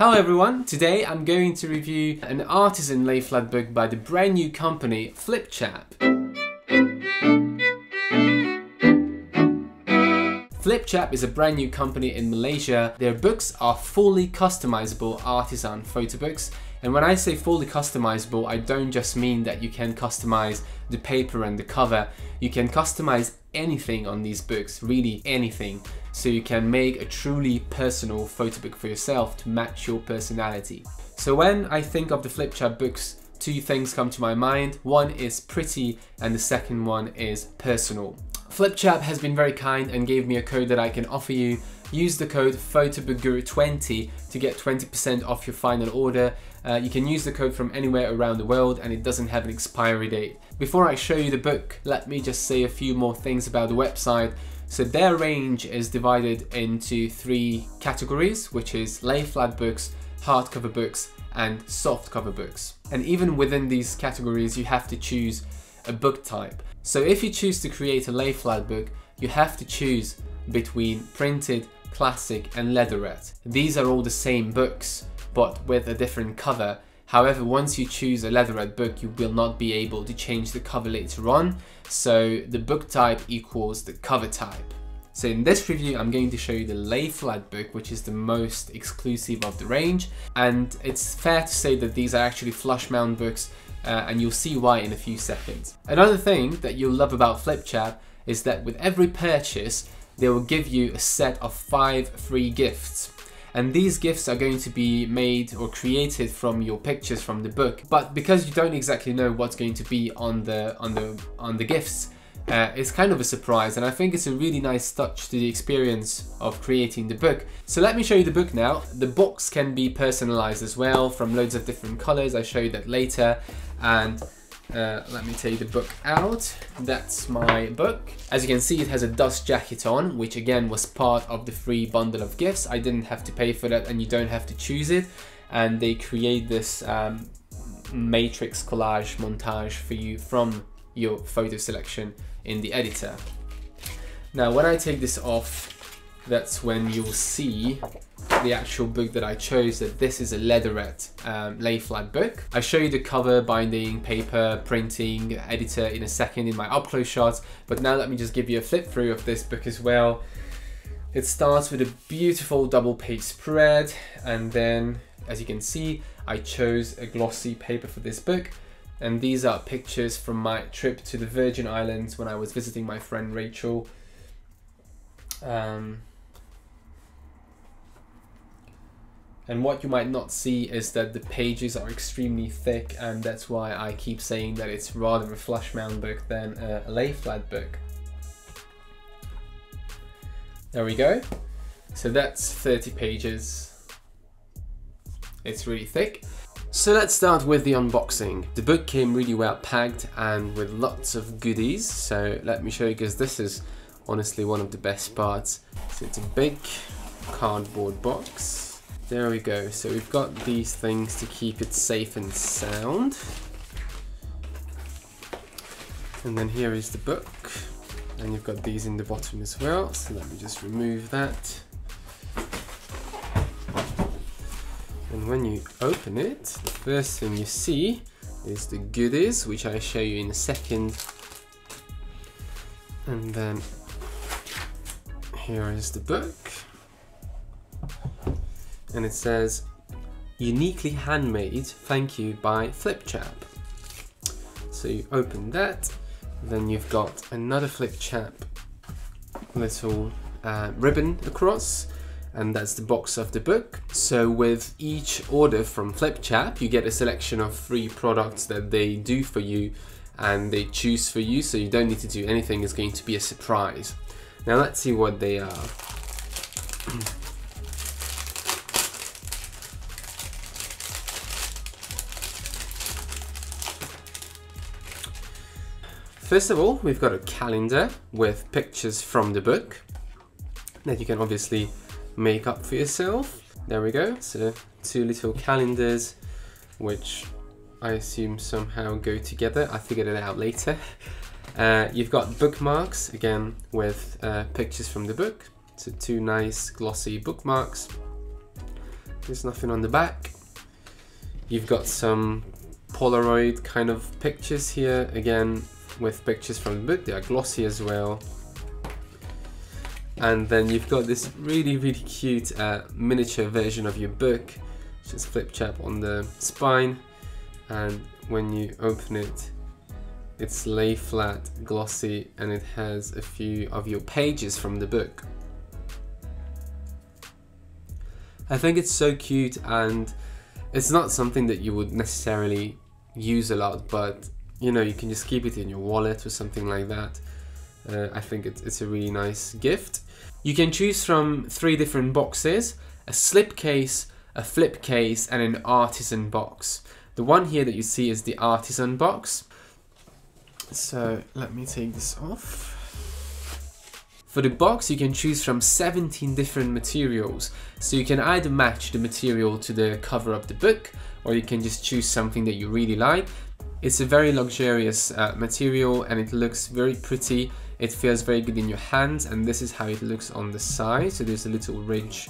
Hello everyone, today I'm going to review an Artisan lay flat book by the brand new company FlipChap. FlipChap is a brand new company in Malaysia. Their books are fully customizable Artisan photo books. And when I say fully customizable, I don't just mean that you can customize the paper and the cover. You can customize anything on these books, really anything. So you can make a truly personal photo book for yourself to match your personality. So when I think of the FlipChap books, two things come to my mind. One is pretty and the second one is personal. FlipChap has been very kind and gave me a code that I can offer you. Use the code PhotoBookGuru20 to get 20% off your final order. You can use the code from anywhere around the world and it doesn't have an expiry date. Before I show you the book, let me just say a few more things about the website. So their range is divided into three categories, which is lay flat books, hardcover books, and softcover books. And even within these categories, you have to choose a book type. So if you choose to create a lay flat book, you have to choose between printed, classic, and leatherette. These are all the same books, but with a different cover. However, once you choose a leatherette book, you will not be able to change the cover later on. So the book type equals the cover type. So in this review, I'm going to show you the lay flat book, which is the most exclusive of the range. And it's fair to say that these are actually flush mount books, and you'll see why in a few seconds. Another thing that you'll love about FlipChap is that with every purchase, they will give you a set of 5 free gifts. And these gifts are going to be made or created from your pictures from the book. But because you don't exactly know what's going to be on the gifts, it's kind of a surprise, and I think it's a really nice touch to the experience of creating the book. So let me show you the book now. The box can be personalized as well from loads of different colors. I'll show you that later. And let me take the book out. That's my book. As you can see, it has a dust jacket on, which again was part of the free bundle of gifts. I didn't have to pay for that, and you don't have to choose it. And they create this matrix collage montage for you from your photo selection in the editor. Now when I take this off, that's when you'll see the actual book that I chose, that this is a leatherette lay flat book. I show you the cover, binding, paper, printing, editor in a second in my up close shots, but now let me just give you a flip through of this book as well. It starts with a beautiful double page spread, and then as you can see, I chose a glossy paper for this book. And these are pictures from my trip to the Virgin Islands when I was visiting my friend Rachel. And what you might not see is that the pages are extremely thick, and that's why I keep saying that it's rather a flush mount book than a lay flat book. There we go. So that's 30 pages. It's really thick. So let's start with the unboxing. The book came really well packed and with lots of goodies. So let me show you, because this is honestly one of the best parts. So it's a big cardboard box. There we go. So we've got these things to keep it safe and sound. And then here is the book. And you've got these in the bottom as well. So let me just remove that. And when you open it, the first thing you see is the goodies, which I'll show you in a second. And then here is the book. And it says, uniquely handmade, thank you by FlipChap. So you open that, then you've got another FlipChap little ribbon across. And that's the box of the book. So with each order from FlipChap, you get a selection of free products that they do for you and they choose for you, so you don't need to do anything. It's going to be a surprise. Now let's see what they are. First of all, we've got a calendar with pictures from the book that you can obviously make up for yourself. There we go. So 2 little calendars, which I assume somehow go together. I figured it out later. You've got bookmarks, again with pictures from the book. So 2 nice glossy bookmarks. There's nothing on the back. You've got some Polaroid kind of pictures here, again with pictures from the book. They are glossy as well. And then you've got this really cute miniature version of your book, which is FlipChap on the spine, and when you open it, it's lay flat, glossy, and it has a few of your pages from the book. I think it's so cute, and it's not something that you would necessarily use a lot, but you know, you can just keep it in your wallet or something like that. I think it's a really nice gift. You can choose from 3 different boxes: a slip case, a flip case, and an Artisan box. The one here that you see is the Artisan box. So let me take this off. For the box, you can choose from 17 different materials. So you can either match the material to the cover of the book, or you can just choose something that you really like. It's a very luxurious material, and it looks very pretty. It feels very good in your hands, and this is how it looks on the side. So there's a little ridge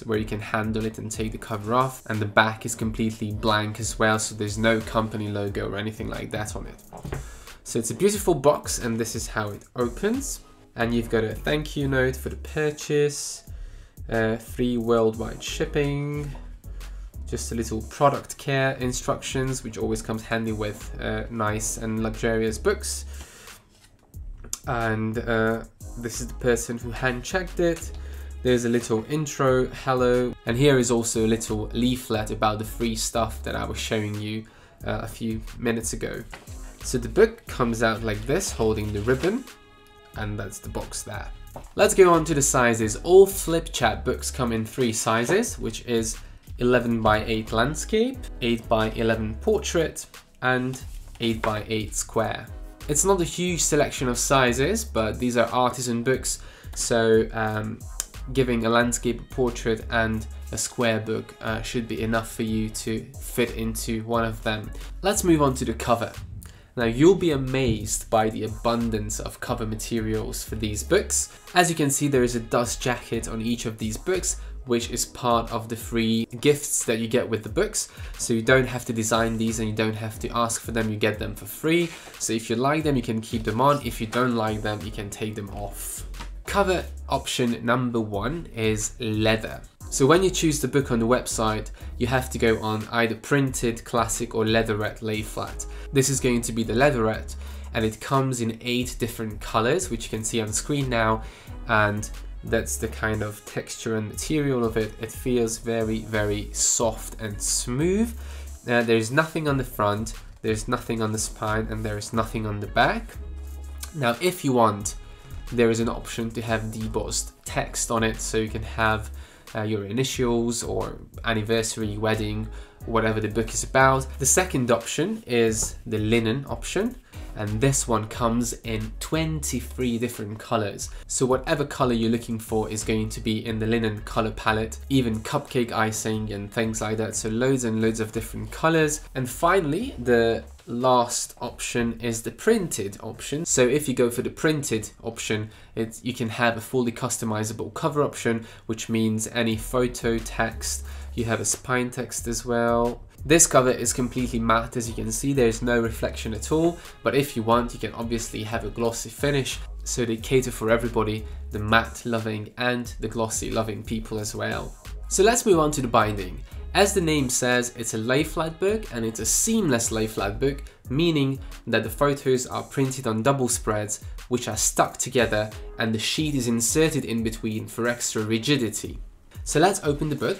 where you can handle it and take the cover off, and the back is completely blank as well, so there's no company logo or anything like that on it. So it's a beautiful box, and this is how it opens. And you've got a thank you note for the purchase, free worldwide shipping, just a little product care instructions, which always comes handy with nice and luxurious books. And this is the person who hand checked it. There's a little intro, hello, and here is also a little leaflet about the free stuff that I was showing you a few minutes ago. So the book comes out like this, holding the ribbon, and that's the box there. Let's go on to the sizes. All FlipChap books come in 3 sizes, which is 11x8 landscape, 8x11 portrait, and 8x8 square. It's not a huge selection of sizes, but these are Artisan books, so giving a landscape, a portrait, and a square book should be enough for you to fit into one of them. Let's move on to the cover. Now, you'll be amazed by the abundance of cover materials for these books. As you can see, there is a dust jacket on each of these books, which is part of the free gifts that you get with the books. So you don't have to design these, and you don't have to ask for them, you get them for free. So if you like them, you can keep them on. If you don't like them, you can take them off. Cover option number 1 is leather. So when you choose the book on the website, you have to go on either printed, classic, or leatherette lay flat. This is going to be the leatherette, and it comes in 8 different colors, which you can see on screen now, and that's the kind of texture and material of it. It feels very soft and smooth. There's nothing on the front, there's nothing on the spine, and there's nothing on the back. Now, if you want, there is an option to have debossed text on it, so you can have your initials or anniversary, wedding, whatever the book is about. The second option is the linen option, and this one comes in 23 different colors. So whatever color you're looking for is going to be in the linen color palette, even cupcake icing and things like that. So loads and loads of different colors. And finally, the last option is the printed option. So if you go for the printed option, you can have a fully customizable cover option, which means any photo, text, you have a spine text as well. This cover is completely matte, as you can see, there's no reflection at all, but if you want, you can obviously have a glossy finish, so they cater for everybody, the matte loving and the glossy loving people as well. So let's move on to the binding. As the name says, it's a lay flat book, and it's a seamless lay flat book, meaning that the photos are printed on double spreads, which are stuck together, and the sheet is inserted in between for extra rigidity. So let's open the book.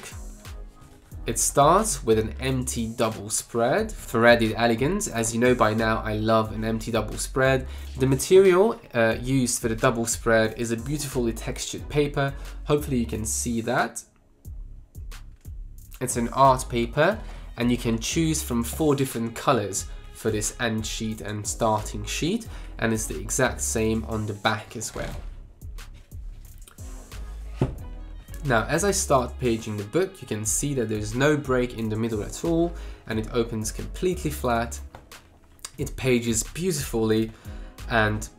It starts with an empty double spread for added elegance. As you know by now, I love an empty double spread. The material used for the double spread is a beautifully textured paper. Hopefully you can see that. It's an art paper, and you can choose from 4 different colors for this end sheet and starting sheet, and it's the exact same on the back as well. Now, as I start paging the book, you can see that there's no break in the middle at all, and it opens completely flat. It pages beautifully, and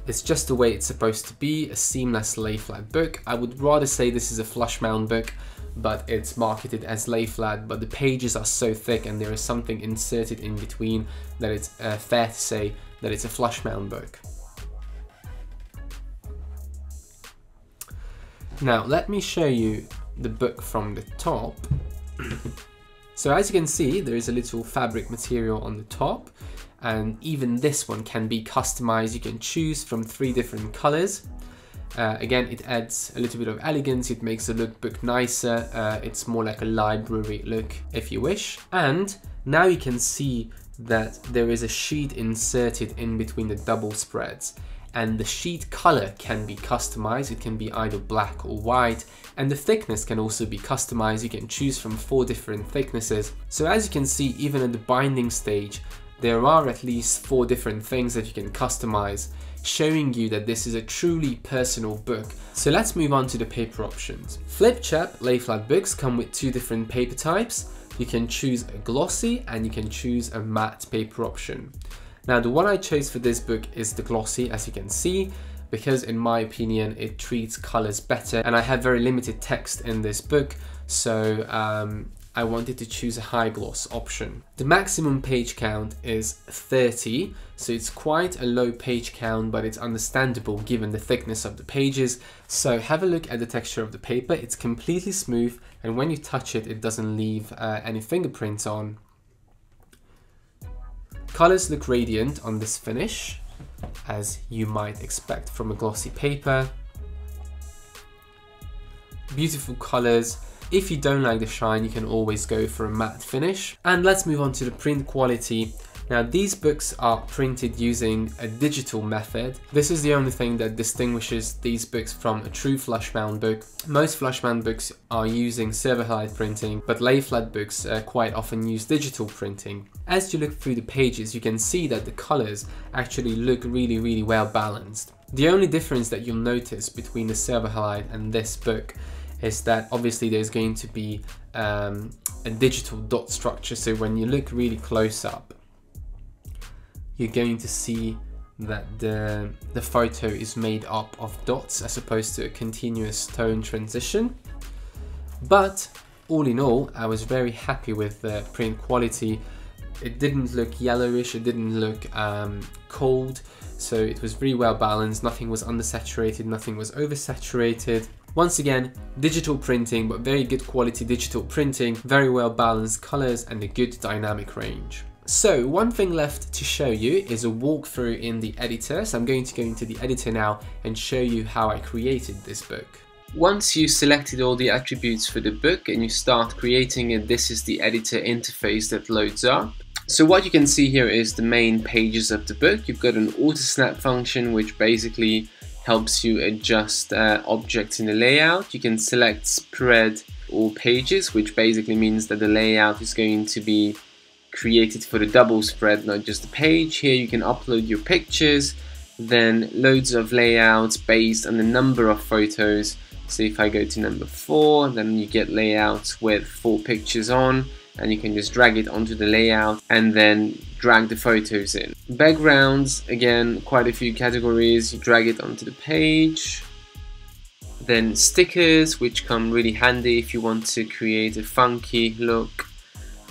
it's just the way it's supposed to be, a seamless lay flat book. I would rather say this is a flush mount book, but it's marketed as lay flat, but the pages are so thick and there is something inserted in between that it's fair to say that it's a flush mount book. Now let me show you the book from the top. So as you can see, there is a little fabric material on the top, and even this one can be customized. You can choose from 3 different colors. Again, it adds a little bit of elegance, it makes the lookbook nicer, it's more like a library look if you wish. And now you can see that there is a sheet inserted in between the double spreads, and the sheet color can be customized. It can be either black or white, and the thickness can also be customized. You can choose from 4 different thicknesses. So as you can see, even at the binding stage, there are at least 4 different things that you can customize, showing you that this is a truly personal book. So let's move on to the paper options. FlipChap lay flat books come with 2 different paper types. You can choose a glossy and you can choose a matte paper option. Now the one I chose for this book is the glossy, as you can see, because in my opinion it treats colors better, and I have very limited text in this book, so I wanted to choose a high gloss option. The maximum page count is 30, so it's quite a low page count, but it's understandable given the thickness of the pages. So have a look at the texture of the paper. It's completely smooth, and when you touch it, it doesn't leave any fingerprints on. Colors look radiant on this finish, as you might expect from a glossy paper. Beautiful colors. If you don't like the shine, you can always go for a matte finish. And let's move on to the print quality. Now these books are printed using a digital method. This is the only thing that distinguishes these books from a true flush mount book. Most flush mount books are using silver halide printing, but lay flat books quite often use digital printing. As you look through the pages, you can see that the colors actually look really well balanced. The only difference that you'll notice between the silver halide and this book is that obviously there's going to be a digital dot structure, so when you look really close up, you're going to see that the photo is made up of dots as opposed to a continuous tone transition. But all in all, I was very happy with the print quality. It didn't look yellowish, it didn't look cold, so it was really well balanced. Nothing was undersaturated, nothing was oversaturated. Once again, digital printing, but very good quality digital printing, very well balanced colors and a good dynamic range. So one thing left to show you is a walkthrough in the editor. So I'm going to go into the editor now and show you how I created this book. Once you selected all the attributes for the book and you start creating it, this is the editor interface that loads up. So what you can see here is the main pages of the book. You've got an auto snap function which basically helps you adjust objects in the layout. You can select spread all pages, which basically means that the layout is going to be created for the double spread, not just the page. Here you can upload your pictures, then loads of layouts based on the number of photos. So if I go to number 4, then you get layouts with 4 pictures on, and you can just drag it onto the layout and then drag the photos in. Backgrounds, again, quite a few categories. You drag it onto the page. Then stickers, which come really handy if you want to create a funky look.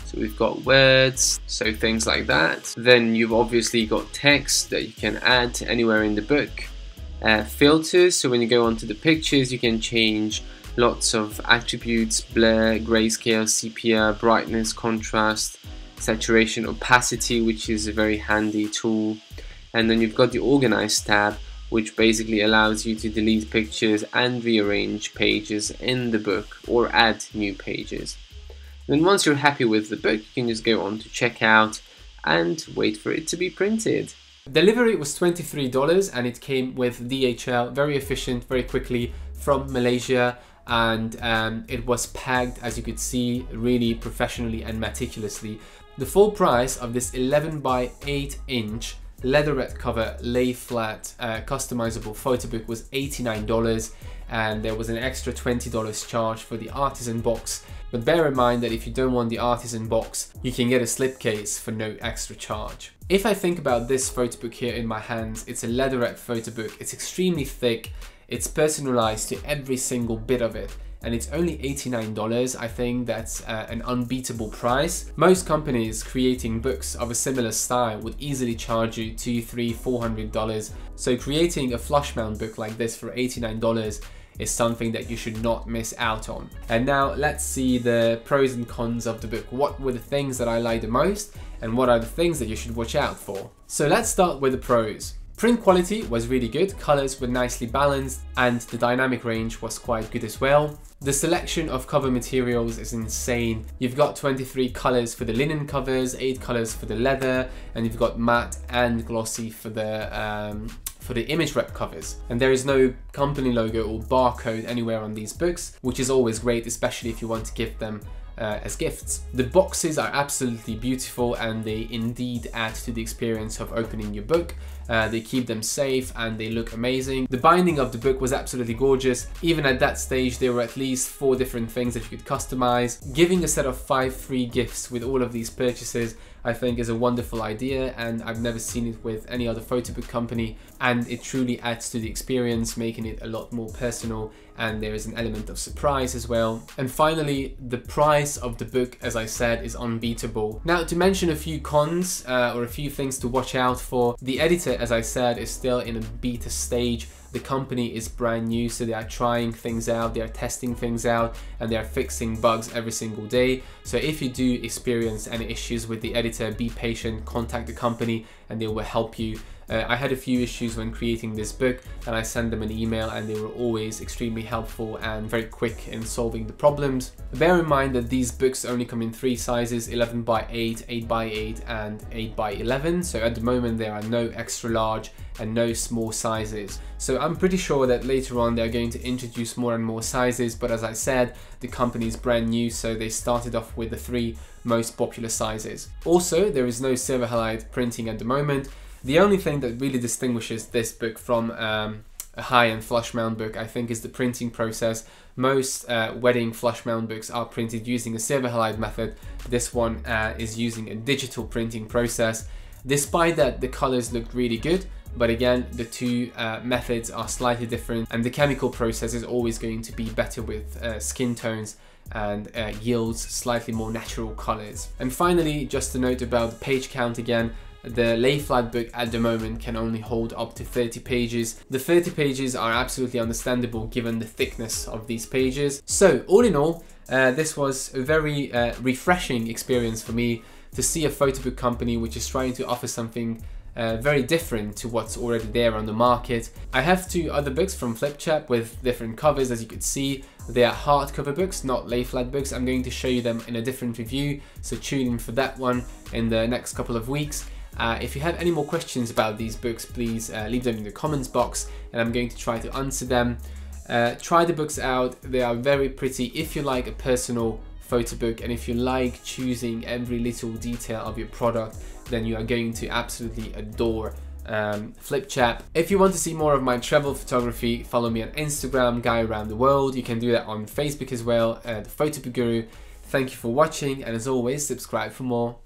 So we've got words, so things like that. Then you've obviously got text that you can add anywhere in the book. Filters, so when you go onto the pictures, you can change lots of attributes: blur, grayscale, sepia, brightness, contrast, saturation, opacity, which is a very handy tool. And then you've got the organize tab, which basically allows you to delete pictures and rearrange pages in the book or add new pages. Then once you're happy with the book, you can just go on to checkout and wait for it to be printed. Delivery was $23 and it came with DHL, very efficient, very quickly from Malaysia, and it was packed, as you could see, really professionally and meticulously. The full price of this 11 by 8 inch leatherette cover lay flat customizable photo book was $89, and there was an extra $20 charge for the Artisan box. But bear in mind that if you don't want the Artisan box, you can get a slipcase for no extra charge. If I think about this photo book here in my hands, it's a leatherette photo book. It's extremely thick, it's personalized to every single bit of it, and it's only $89. I think that's an unbeatable price. Most companies creating books of a similar style would easily charge you $200, $300, $400. So creating a flush mount book like this for $89 is something that you should not miss out on. And now let's see the pros and cons of the book. What were the things that I liked the most, and what are the things that you should watch out for? So let's start with the pros. Print quality was really good, colors were nicely balanced, and the dynamic range was quite good as well. The selection of cover materials is insane. You've got 23 colors for the linen covers, 8 colors for the leather, and you've got matte and glossy for the image wrap covers. And there is no company logo or barcode anywhere on these books, which is always great, especially if you want to give them as gifts. The boxes are absolutely beautiful, and they indeed add to the experience of opening your book. They keep them safe and they look amazing. The binding of the book was absolutely gorgeous. Even at that stage, there were at least 4 different things that you could customize. Giving a set of 5 free gifts with all of these purchases, I think, is a wonderful idea, and I've never seen it with any other photo book company, and it truly adds to the experience, making it a lot more personal, and there is an element of surprise as well. And finally, the price of the book, as I said, is unbeatable. Now, to mention a few cons or a few things to watch out for, the editor, as I said, is still in a beta stage. The company is brand new, so they are trying things out, they are testing things out, and they are fixing bugs every single day. So if you do experience any issues with the editor, be patient, contact the company and they will help you. I had a few issues when creating this book, and I sent them an email, and they were always extremely helpful and very quick in solving the problems. Bear in mind that these books only come in 3 sizes: 11x8, 8x8 and 8x11. So at the moment there are no extra large and no small sizes. So I'm pretty sure that later on they're going to introduce more and more sizes, but as I said, the company is brand new, so they started off with the 3 most popular sizes. Also, there is no silver halide printing at the moment. The only thing that really distinguishes this book from a high-end flush mount book, I think, is the printing process. Most wedding flush mount books are printed using a silver halide method. This one is using a digital printing process. Despite that, the colors look really good, but again, the 2 methods are slightly different, and the chemical process is always going to be better with skin tones and yields slightly more natural colors. And finally, just a note about the page count again. The lay flat book at the moment can only hold up to 30 pages. The 30 pages are absolutely understandable given the thickness of these pages. So all in all, this was a very refreshing experience for me to see a photo book company which is trying to offer something very different to what's already there on the market. I have 2 other books from FlipChap with different covers, as you could see. They are hardcover books, not lay flat books. I'm going to show you them in a different review, so tune in for that one in the next couple of weeks. If you have any more questions about these books, please leave them in the comments box, and I'm going to try to answer them. Try the books out, they are very pretty. If you like a personal photo book, and if you like choosing every little detail of your product, then you are going to absolutely adore FlipChap. If you want to see more of my travel photography, follow me on Instagram, Guy Around the World. You can do that on Facebook as well, the Photo Book Guru. Thank you for watching, and as always, subscribe for more.